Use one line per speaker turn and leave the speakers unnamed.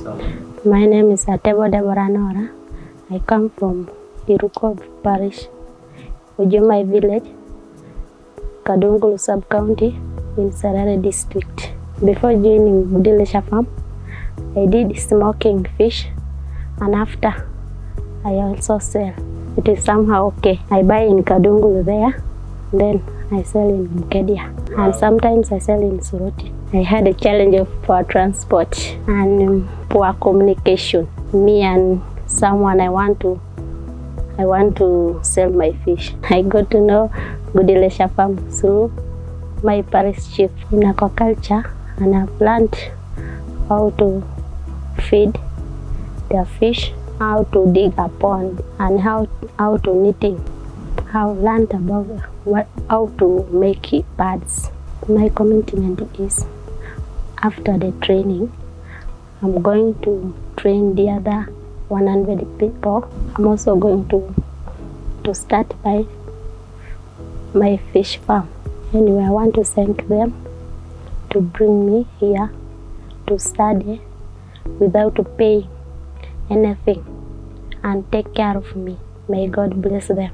My name is Atebo Deborah Norah. I come from Iruko parish, Ujumai village, Kadungulu sub-county in Serere District. Before joining Gudie Leisure Farm, I did smoking fish, and after I also sell. It is somehow okay. I buy in Kadungulu there, then I sell in Mkedia, and sometimes I sell in Suroti. I had a challenge of poor transport and poor communication. Me and someone I want to sell my fish. I got to know Gudie Leisure Farm through my parish chief in aquaculture, and I've learned how to feed their fish, how to dig a pond, and how to knitting. I've learned about how to make pads. My commitment is, after the training, I'm going to train the other 100 people. I'm also going to start my fish farm. Anyway, I want to thank them to bring me here to study without paying anything and take care of me. May God bless them.